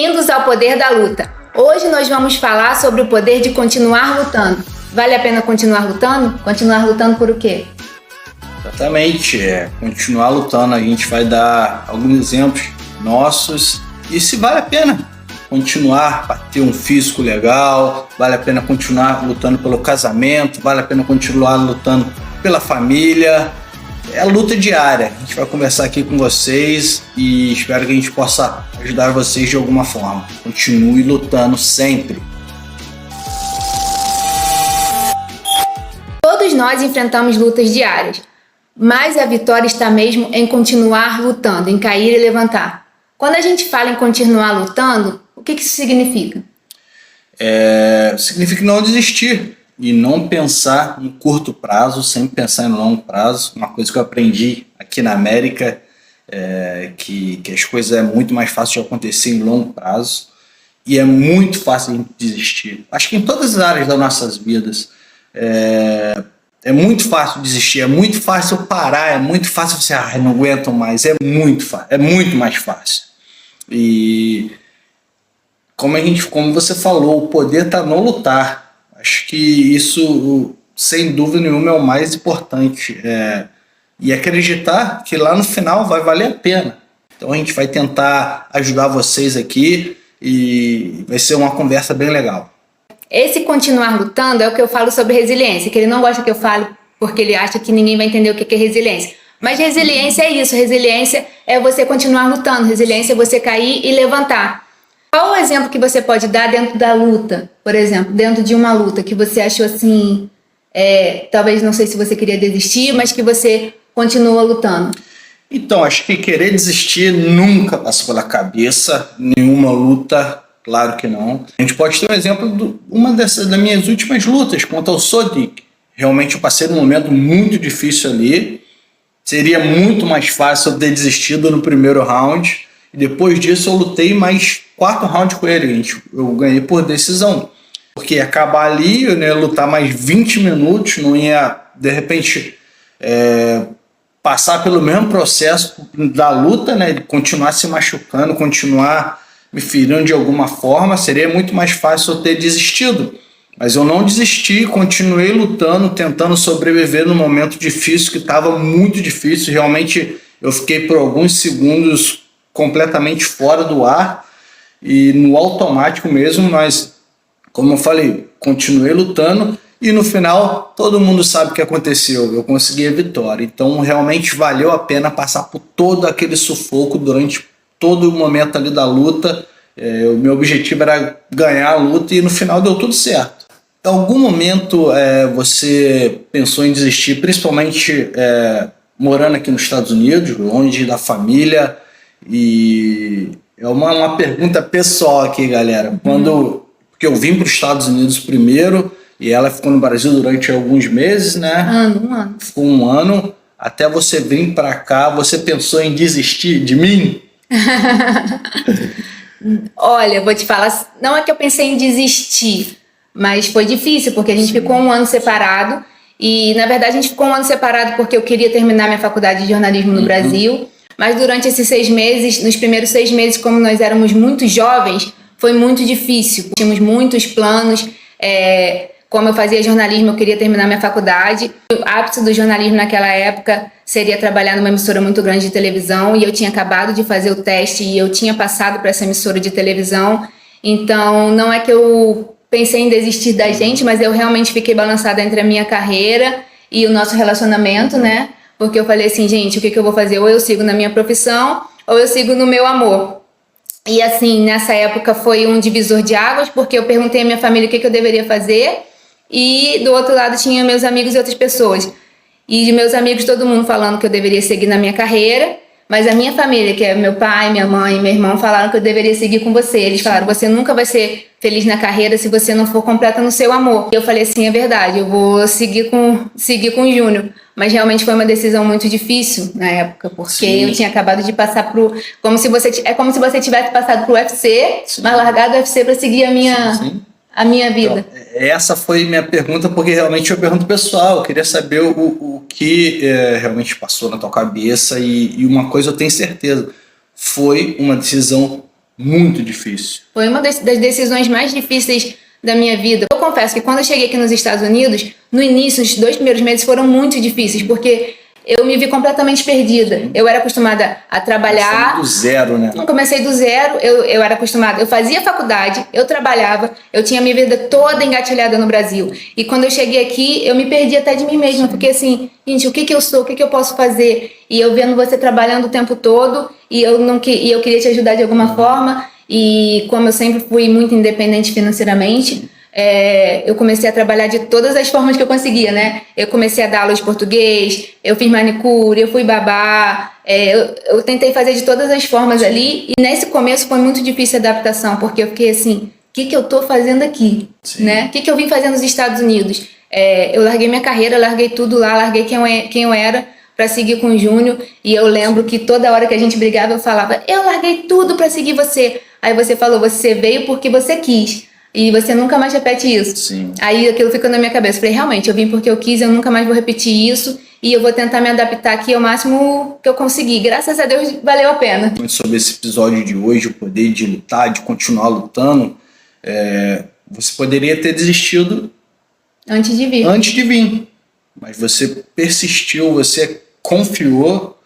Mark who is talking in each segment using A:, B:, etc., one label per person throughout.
A: Bem-vindos ao Poder da Luta. Hoje nós vamos falar sobre o poder de continuar lutando. Vale a pena continuar lutando? Continuar lutando por o quê?
B: Exatamente, continuar lutando. A gente vai dar alguns exemplos nossos e se vale a pena continuar para ter um físico legal, vale a pena continuar lutando pelo casamento, vale a pena continuar lutando pela família. É a luta diária. A gente vai conversar aqui com vocês e espero que a gente possa ajudar vocês de alguma forma. Continue lutando sempre.
A: Todos nós enfrentamos lutas diárias, mas a vitória está mesmo em continuar lutando, em cair e levantar. Quando a gente fala em continuar lutando, o que isso significa?
B: Significa não desistir e não pensar em curto prazo, sempre pensar em longo prazo. Uma coisa que eu aprendi aqui na América que as coisas é muito mais fácil de acontecer em longo prazo e é muito fácil de desistir. Acho que em todas as áreas das nossas vidas é muito fácil desistir, é muito fácil parar, é muito fácil você, não aguento mais, é muito mais fácil. E como você falou, o poder está no lutar. Acho que isso, sem dúvida nenhuma, é o mais importante. E acreditar que lá no final vai valer a pena. Então a gente vai tentar ajudar vocês aqui e vai ser uma conversa bem legal.
A: Esse continuar lutando é o que eu falo sobre resiliência, que ele não gosta que eu fale porque ele acha que ninguém vai entender o que é resiliência. Mas resiliência é isso, resiliência é você continuar lutando, resiliência é você cair e levantar. Qual o exemplo que você pode dar dentro da luta, por exemplo, dentro de uma luta que você achou assim, talvez não sei se você queria desistir, mas que você continua lutando?
B: Então, acho que querer desistir nunca passou pela cabeça, nenhuma luta, claro que não. A gente pode ter um exemplo de uma das minhas últimas lutas contra o Sodiq. Realmente eu passei num momento muito difícil ali, seria muito mais fácil eu ter desistido no primeiro round. E depois disso eu lutei mais 4 rounds com ele. Eu ganhei por decisão. Porque ia acabar ali, eu ia lutar mais 20 minutos, não ia, de repente, passar pelo mesmo processo da luta, né? De continuar se machucando, continuar me ferindo de alguma forma. Seria muito mais fácil eu ter desistido. Mas eu não desisti, continuei lutando, tentando sobreviver num momento difícil, que estava muito difícil. Realmente eu fiquei por alguns segundos completamente fora do ar e no automático mesmo, mas como eu falei, continuei lutando e no final todo mundo sabe o que aconteceu, eu consegui a vitória. Então realmente valeu a pena passar por todo aquele sufoco durante todo o momento ali da luta. O meu objetivo era ganhar a luta e no final deu tudo certo. Em algum momento você pensou em desistir, principalmente morando aqui nos Estados Unidos, longe da família? E é uma pergunta pessoal aqui, galera. Porque eu vim para os Estados Unidos primeiro e ela ficou no Brasil durante alguns meses, né?
A: Um ano.
B: Ficou 1 ano. Até você vir para cá, você pensou em desistir de mim?
A: Olha, vou te falar, não é que eu pensei em desistir, mas foi difícil, porque a gente ficou 1 ano separado. E, na verdade, a gente ficou 1 ano separado porque eu queria terminar minha faculdade de jornalismo no Brasil. Mas durante esses 6 meses, nos primeiros 6 meses, como nós éramos muito jovens, foi muito difícil. Tínhamos muitos planos. Como eu fazia jornalismo, eu queria terminar minha faculdade. O ápice do jornalismo naquela época seria trabalhar numa emissora muito grande de televisão. E eu tinha acabado de fazer o teste e eu tinha passado para essa emissora de televisão. Então, não é que eu pensei em desistir da gente, mas eu realmente fiquei balançada entre a minha carreira e o nosso relacionamento, né? Porque eu falei assim, gente, o que eu vou fazer? Ou eu sigo na minha profissão, ou eu sigo no meu amor. E assim, nessa época foi um divisor de águas, porque eu perguntei à minha família o que eu deveria fazer, e do outro lado tinha meus amigos e outras pessoas. E de meus amigos, todo mundo falando que eu deveria seguir na minha carreira, mas a minha família, que é meu pai, minha mãe e meu irmão, falaram que eu deveria seguir com você. Eles falaram, você nunca vai ser feliz na carreira se você não for completa no seu amor. E eu falei assim, é verdade, eu vou seguir com o Júnior. Mas realmente foi uma decisão muito difícil na época, porque eu tinha acabado de passar como se você tivesse passado pro UFC, mas largado o UFC para seguir a minha vida.
B: Então, essa foi minha pergunta, porque realmente eu pergunto pessoal, eu queria saber o que realmente passou na tua cabeça e uma coisa eu tenho certeza, foi uma decisão Muito difícil.
A: Foi uma das decisões mais difíceis da minha vida. Eu confesso que quando eu cheguei aqui nos Estados Unidos, no início, os 2 primeiros meses foram muito difíceis, porque eu me vi completamente perdida. Eu era acostumada a trabalhar...
B: Comecei do zero, né?
A: Não comecei do zero, eu era acostumada... Eu fazia faculdade, eu trabalhava, eu tinha minha vida toda engatilhada no Brasil. E quando eu cheguei aqui, eu me perdi até de mim mesma. Eu fiquei assim, gente, o que eu sou? O que eu posso fazer? E eu vendo você trabalhando o tempo todo, e eu queria te ajudar de alguma forma. E como eu sempre fui muito independente financeiramente... eu comecei a trabalhar de todas as formas que eu conseguia, né? Eu comecei a dar aula de português, eu fiz manicure, eu fui babá, eu tentei fazer de todas as formas ali, e nesse começo foi muito difícil a adaptação, porque eu fiquei assim, o que eu tô fazendo aqui? Né? O que eu vim fazer nos Estados Unidos? Eu larguei minha carreira, larguei tudo lá, larguei quem eu era para seguir com o Júnior, e eu lembro que toda hora que a gente brigava eu falava, eu larguei tudo para seguir você. Aí você falou, você veio porque você quis. E você nunca mais repete isso.
B: Sim.
A: Aí aquilo ficou na minha cabeça. Falei, realmente, eu vim porque eu quis, eu nunca mais vou repetir isso. E eu vou tentar me adaptar aqui ao máximo que eu conseguir. Graças a Deus, valeu a pena.
B: Sobre esse episódio de hoje, o poder de lutar, de continuar lutando, você poderia ter desistido
A: antes de vir.
B: Mas você persistiu, você confiou,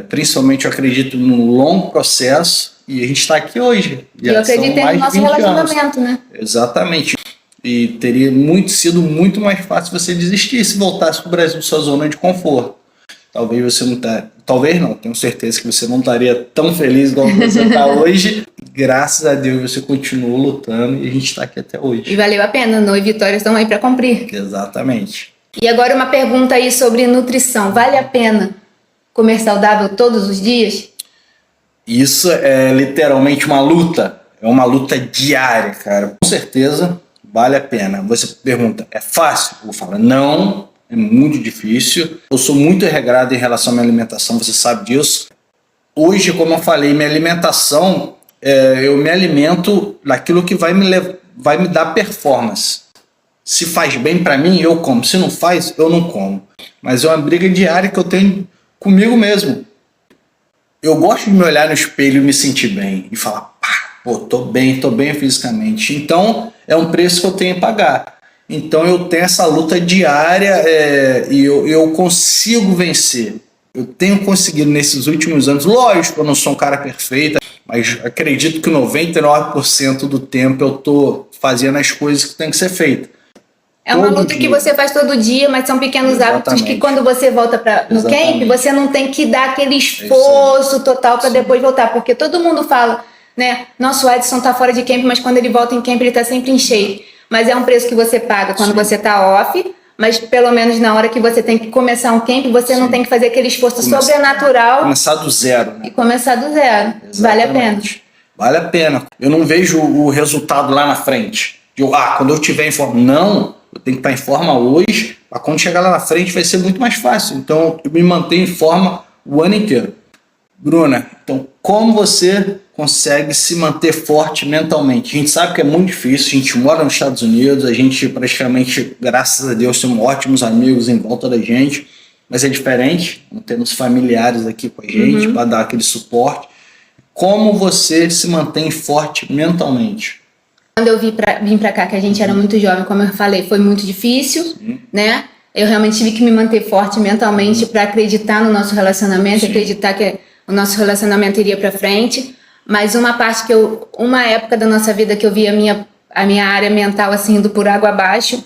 B: principalmente eu acredito num longo processo. E a gente está aqui hoje.
A: E eu acreditei no nosso relacionamento, né?
B: Exatamente. E teria sido muito mais fácil você desistir se voltasse para o Brasil, sua zona de conforto. Talvez você não tá, talvez não, tenho certeza que você não estaria tão feliz igual você está hoje. Graças a Deus você continuou lutando e a gente está aqui até hoje.
A: E valeu a pena, Noah e Vitória estão aí para cumprir.
B: Exatamente.
A: E agora uma pergunta aí sobre nutrição. Vale a pena comer saudável todos os dias?
B: Isso é literalmente uma luta, é uma luta diária, cara. Com certeza vale a pena. Você pergunta, é fácil? Eu falo, não, é muito difícil. Eu sou muito regrado em relação à minha alimentação, você sabe disso. Hoje, como eu falei, minha alimentação, eu me alimento daquilo que vai me dar performance. Se faz bem pra mim, eu como. Se não faz, eu não como. Mas é uma briga diária que eu tenho comigo mesmo. Eu gosto de me olhar no espelho e me sentir bem. E falar, pô, tô bem fisicamente. Então, é um preço que eu tenho a pagar. Então, eu tenho essa luta diária e eu consigo vencer. Eu tenho conseguido nesses últimos anos. Lógico, eu não sou um cara perfeito, mas acredito que 99% do tempo eu tô fazendo as coisas que tem que ser feitas.
A: É uma luta que você faz todo dia, mas são pequenos hábitos que quando você volta no camp, você não tem que dar aquele esforço total para depois voltar. Porque todo mundo fala, né? Nosso Edson tá fora de camp, mas quando ele volta em camp ele tá sempre em shape. Mas é um preço que você paga quando você tá off, mas pelo menos na hora que você tem que começar um camp, você não tem que fazer aquele esforço sobrenatural.
B: Começar do zero, né?
A: E começar do zero.
B: Exatamente.
A: Vale a pena.
B: Vale a pena. Eu não vejo o resultado lá na frente. Quando eu tiver em forma. Não. Eu tenho que estar em forma hoje, para quando chegar lá na frente vai ser muito mais fácil. Então, eu me mantenho em forma o ano inteiro. Bruna, então, como você consegue se manter forte mentalmente? A gente sabe que é muito difícil, a gente mora nos Estados Unidos, a gente praticamente, graças a Deus, temos ótimos amigos em volta da gente, mas é diferente, não temos familiares aqui com a gente para dar aquele suporte. Como você se mantém forte mentalmente?
A: Quando eu vim pra cá, que a gente era muito jovem, como eu falei, foi muito difícil, né? Eu realmente tive que me manter forte mentalmente para acreditar no nosso relacionamento, acreditar que o nosso relacionamento iria para frente. Mas uma época da nossa vida que eu vi a minha área mental assim indo por água abaixo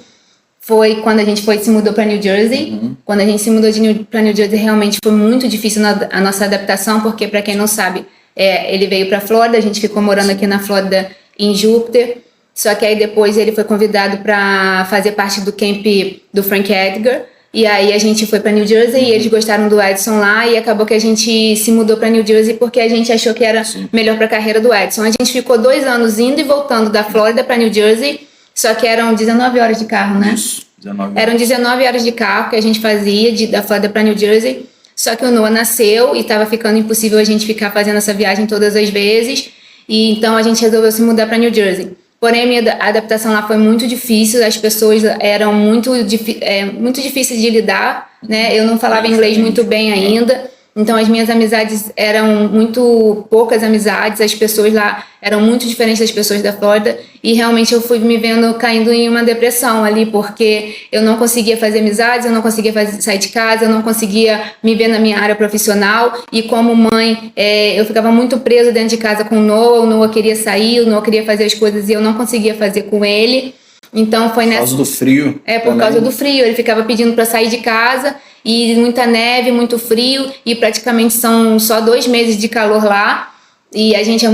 A: foi quando a gente se mudou para New Jersey. Quando a gente se mudou para New Jersey, realmente foi muito difícil a nossa adaptação, porque para quem não sabe, ele veio para Flórida, a gente ficou morando aqui na Flórida em Júpiter, só que aí depois ele foi convidado para fazer parte do camp do Frank Edgar, e aí a gente foi para New Jersey e eles gostaram do Edson lá e acabou que a gente se mudou para New Jersey porque a gente achou que era melhor para a carreira do Edson. A gente ficou 2 anos indo e voltando da Flórida para New Jersey, só que eram 19 horas de carro, né?
B: Isso, 19 horas.
A: Eram 19 horas de carro que a gente fazia da Flórida para New Jersey, só que o Noah nasceu e estava ficando impossível a gente ficar fazendo essa viagem todas as vezes. E então a gente resolveu se mudar para New Jersey. Porém, a minha adaptação lá foi muito difícil, as pessoas eram muito difíceis de lidar, né? Eu não falava inglês muito bem ainda, Então as minhas amizades eram muito poucas amizades, as pessoas lá eram muito diferentes das pessoas da Flórida e realmente eu fui me vendo caindo em uma depressão ali, porque eu não conseguia fazer amizades, eu não conseguia sair de casa, eu não conseguia me ver na minha área profissional e como mãe eu ficava muito preso dentro de casa com o Noah queria sair, o Noah queria fazer as coisas e eu não conseguia fazer com ele. Então foi nessa...
B: Por causa do frio.
A: Por causa do frio. Ele ficava pedindo para sair de casa e muita neve, muito frio e praticamente são só 2 meses de calor lá. E a gente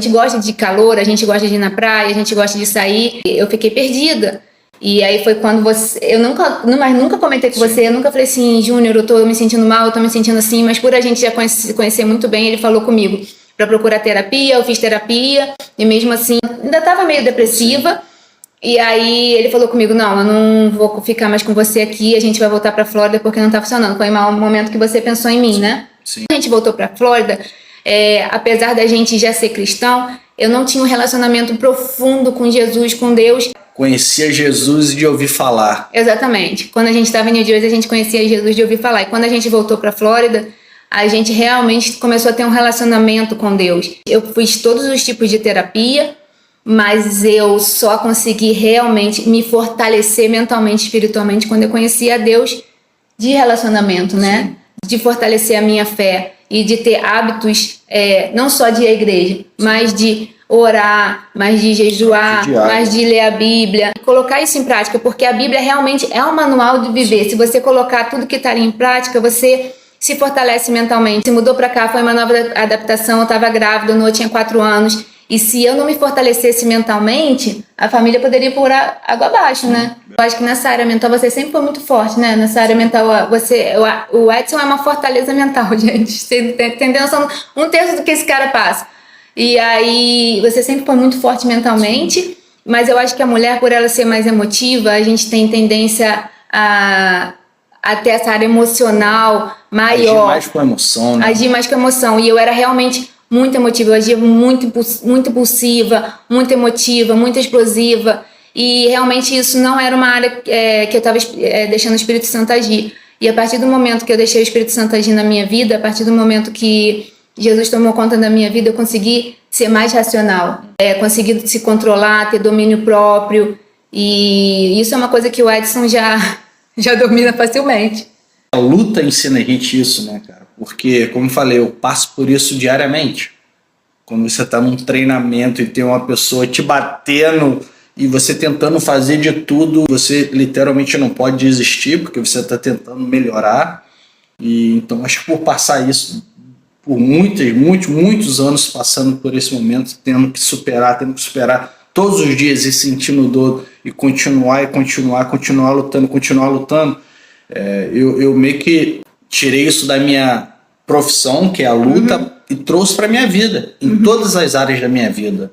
A: gosta de calor, a gente gosta de ir na praia, a gente gosta de sair. Eu fiquei perdida. E aí foi quando eu nunca comentei com você, eu nunca falei assim, Júnior, eu tô me sentindo mal, eu tô me sentindo assim, mas por a gente já conhecer muito bem, ele falou comigo para procurar terapia, eu fiz terapia e mesmo assim ainda tava meio depressiva. E aí ele falou comigo, não, eu não vou ficar mais com você aqui, a gente vai voltar pra Flórida porque não tá funcionando. Foi o momento que você pensou em mim, né?
B: Sim.
A: A gente voltou pra Flórida, apesar da gente já ser cristão, eu não tinha um relacionamento profundo com Jesus, com Deus.
B: Conhecia Jesus de ouvir falar.
A: Exatamente. Quando a gente estava em New Jersey, a gente conhecia Jesus de ouvir falar. E quando a gente voltou pra Flórida, a gente realmente começou a ter um relacionamento com Deus. Eu fiz todos os tipos de terapia, mas eu só consegui realmente me fortalecer mentalmente, espiritualmente, quando eu conheci a Deus de relacionamento, né? Sim. De fortalecer a minha fé e de ter hábitos, não só de ir à igreja, mas de orar, mais de jejuar, mais de ler a Bíblia. Colocar isso em prática, porque a Bíblia realmente é um manual de viver. Sim. Se você colocar tudo que está ali em prática, você se fortalece mentalmente. Se mudou para cá, foi uma nova adaptação, eu estava grávida, o Noah tinha 4 anos. E se eu não me fortalecesse mentalmente, a família poderia pôr água abaixo, né? Eu acho que nessa área mental você sempre foi muito forte, né? Nessa área mental, o Edson é uma fortaleza mental, gente. Você tem noção, 1/3 do que esse cara passa. E aí, você sempre foi muito forte mentalmente, mas eu acho que a mulher, por ela ser mais emotiva, a gente tem tendência a ter essa área emocional maior.
B: Agir mais com emoção, né?
A: Agir mais com emoção. E eu era realmente muito emotiva, eu agia muito impulsiva, muito emotiva, muito explosiva. E realmente isso não era uma área que eu estava deixando o Espírito Santo agir. E a partir do momento que eu deixei o Espírito Santo agir na minha vida, a partir do momento que Jesus tomou conta da minha vida, eu consegui ser mais racional, consegui se controlar, ter domínio próprio. E isso é uma coisa que o Edson já domina facilmente.
B: A luta ensina a gente isso, né, cara? Porque, como eu falei, eu passo por isso diariamente. Quando você está num treinamento e tem uma pessoa te batendo e você tentando fazer de tudo, você literalmente não pode desistir, porque você está tentando melhorar. E então, acho que por passar isso, por muitos anos passando por esse momento, tendo que superar todos os dias e sentindo dor e continuar lutando, eu meio que tirei isso da minha profissão, que é a luta, e trouxe para minha vida, em todas as áreas da minha vida.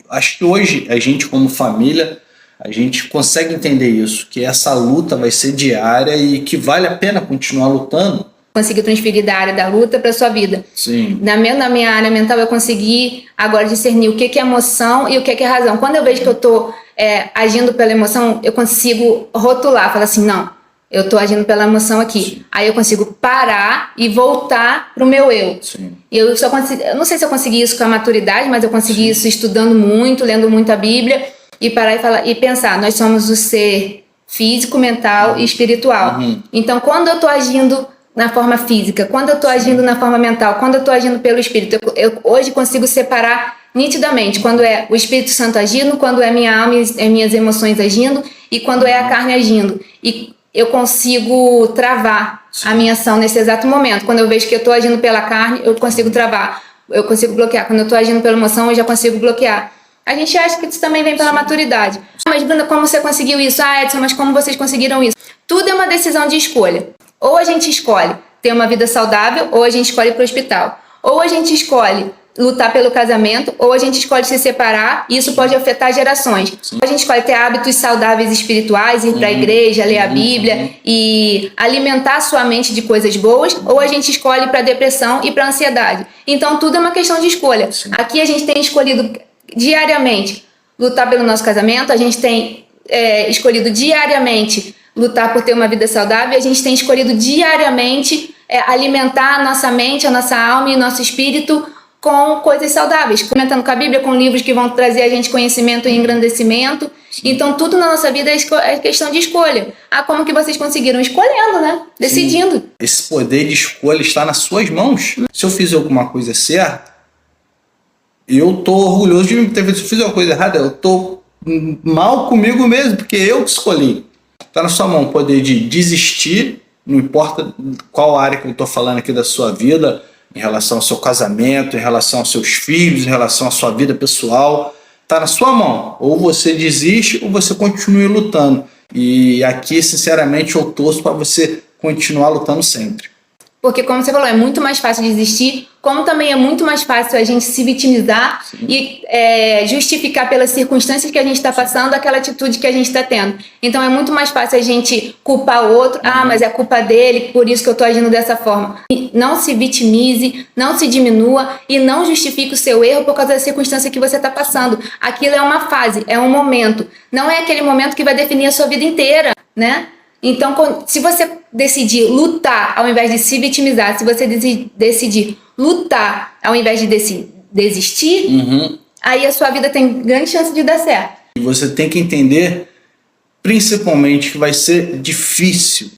B: Acho que hoje, a gente como família, a gente consegue entender isso, que essa luta vai ser diária e que vale a pena continuar lutando.
A: Consegui transferir da área da luta para sua vida.
B: Sim.
A: Na minha área mental, eu consegui agora discernir o que é emoção e o que é razão. Quando eu vejo que eu estou agindo pela emoção, eu consigo rotular, falar assim, não, eu estou agindo pela emoção aqui. Sim. Aí eu consigo parar e voltar para o meu eu.
B: Sim.
A: Eu não sei se eu consegui isso com a maturidade, mas eu consegui isso estudando muito, lendo muito a Bíblia, e parar e pensar, nós somos o ser físico, mental e espiritual. Então, quando eu estou agindo na forma física, quando eu estou agindo na forma mental, quando eu estou agindo pelo Espírito, eu hoje consigo separar nitidamente quando é o Espírito Santo agindo, quando é minha alma e minhas emoções agindo, e quando é a carne agindo. E eu consigo travar a minha ação nesse exato momento. Quando eu vejo que eu estou agindo pela carne, eu consigo travar, eu consigo bloquear. Quando eu estou agindo pela emoção, eu já consigo bloquear. A gente acha que isso também vem pela maturidade. Mas, Bruna, como você conseguiu isso? Edson, mas como vocês conseguiram isso? Tudo é uma decisão de escolha. Ou a gente escolhe ter uma vida saudável, ou a gente escolhe ir para o hospital. Ou a gente escolhe lutar pelo casamento, ou a gente escolhe se separar, e isso pode afetar gerações. Sim. Ou a gente escolhe ter hábitos saudáveis espirituais, ir para a igreja, ler a Bíblia e alimentar a sua mente de coisas boas, ou a gente escolhe para a depressão e para a ansiedade. Então tudo é uma questão de escolha. Sim. Aqui a gente tem escolhido diariamente lutar pelo nosso casamento, a gente tem escolhido diariamente lutar por ter uma vida saudável, a gente tem escolhido diariamente alimentar a nossa mente, a nossa alma e o nosso espírito com coisas saudáveis, comentando com a Bíblia, com livros que vão trazer a gente conhecimento e engrandecimento. Então, tudo na nossa vida é questão de escolha. Como que vocês conseguiram? Escolhendo, né? Decidindo.
B: Sim. Esse poder de escolha está nas suas mãos. Se eu fizer alguma coisa certa, eu tô orgulhoso de mim. Se eu fizer uma coisa errada, eu tô mal comigo mesmo, porque eu que escolhi. Está na sua mão o poder de desistir, não importa qual área que eu estou falando aqui da sua vida, em relação ao seu casamento, em relação aos seus filhos, em relação à sua vida pessoal, está na sua mão. Ou você desiste ou você continua lutando. E aqui, sinceramente, eu torço para você continuar lutando sempre.
A: Porque, como você falou, é muito mais fácil desistir, como também é muito mais fácil a gente se vitimizar e justificar pelas circunstâncias que a gente está passando aquela atitude que a gente está tendo. Então, é muito mais fácil a gente culpar o outro. Mas é culpa dele, por isso que eu estou agindo dessa forma. E não se vitimize, não se diminua e não justifique o seu erro por causa da circunstância que você está passando. Aquilo é uma fase, é um momento. Não é aquele momento que vai definir a sua vida inteira, né? Então, se você decidir lutar ao invés de se vitimizar, se você decidir lutar ao invés de desistir, aí a sua vida tem grande chance de dar certo.
B: E você tem que entender, principalmente, que vai ser difícil.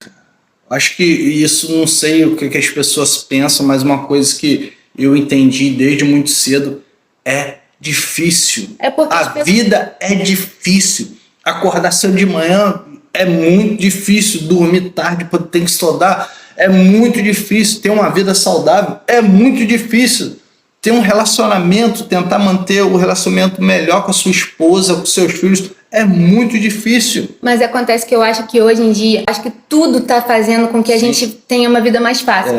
B: Acho que isso, não sei o que as pessoas pensam, mas uma coisa que eu entendi desde muito cedo é difícil. A vida é difícil. Acordar cedo de manhã é muito difícil, dormir tarde, ter que estudar, é muito difícil, ter uma vida saudável é muito difícil, ter um relacionamento, tentar manter o relacionamento melhor com a sua esposa, com seus filhos, é muito difícil.
A: Mas acontece que eu acho que hoje em dia, acho que tudo está fazendo com que a gente tenha uma vida mais fácil.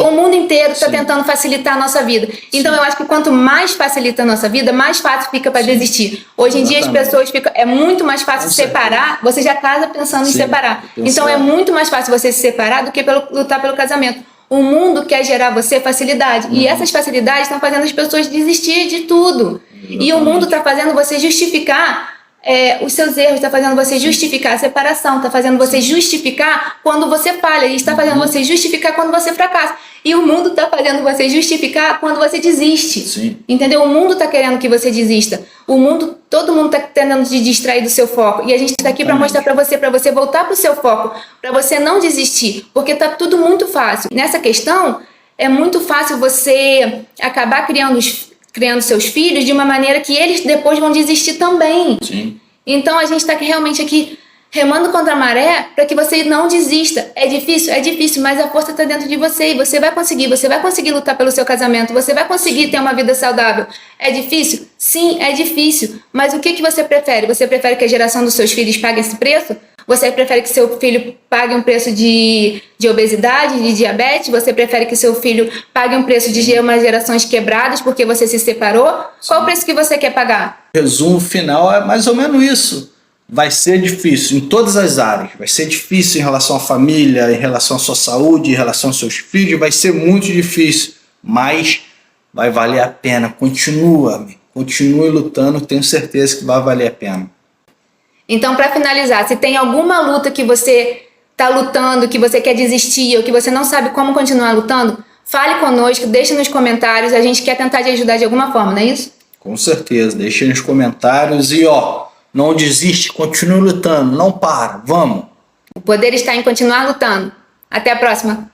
A: O mundo inteiro está tentando facilitar a nossa vida. Então eu acho que quanto mais facilita a nossa vida, mais fácil fica para desistir. Hoje em dia as pessoas ficam... É muito mais fácil separar. Você já casa pensando em separar. Então é muito mais fácil você se separar do que lutar pelo casamento. O mundo quer gerar você facilidade. E essas facilidades estão fazendo as pessoas desistir de tudo. E o mundo está fazendo você justificar os seus erros, está fazendo você justificar a separação, está fazendo você justificar quando você falha, e está fazendo você justificar quando você fracassa. E o mundo está fazendo você justificar quando você desiste. Entendeu? O mundo está querendo que você desista. Todo mundo está tentando te distrair do seu foco. E a gente está aqui para mostrar para você voltar para o seu foco, para você não desistir, porque está tudo muito fácil. Nessa questão, é muito fácil você acabar criando seus filhos de uma maneira que eles depois vão desistir também. Então a gente está realmente aqui remando contra a maré para que você não desista. É difícil, mas a força está dentro de você e você vai conseguir lutar pelo seu casamento, você vai conseguir ter uma vida saudável. É difícil? Sim, é difícil, mas o que você prefere? Você prefere que a geração dos seus filhos pague esse preço? Você prefere que seu filho pague um preço de obesidade, de diabetes? Você prefere que seu filho pague um preço de umas gerações quebradas porque você se separou? Qual o preço que você quer pagar?
B: O resumo final é mais ou menos isso. Vai ser difícil em todas as áreas. Vai ser difícil em relação à família, em relação à sua saúde, em relação aos seus filhos. Vai ser muito difícil, mas vai valer a pena. Continue lutando, tenho certeza que vai valer a pena.
A: Então, para finalizar, se tem alguma luta que você está lutando, que você quer desistir ou que você não sabe como continuar lutando, fale conosco, deixe nos comentários, a gente quer tentar te ajudar de alguma forma, não é isso?
B: Com certeza, deixe nos comentários e não desiste, continue lutando, não para, vamos!
A: O poder está em continuar lutando. Até a próxima!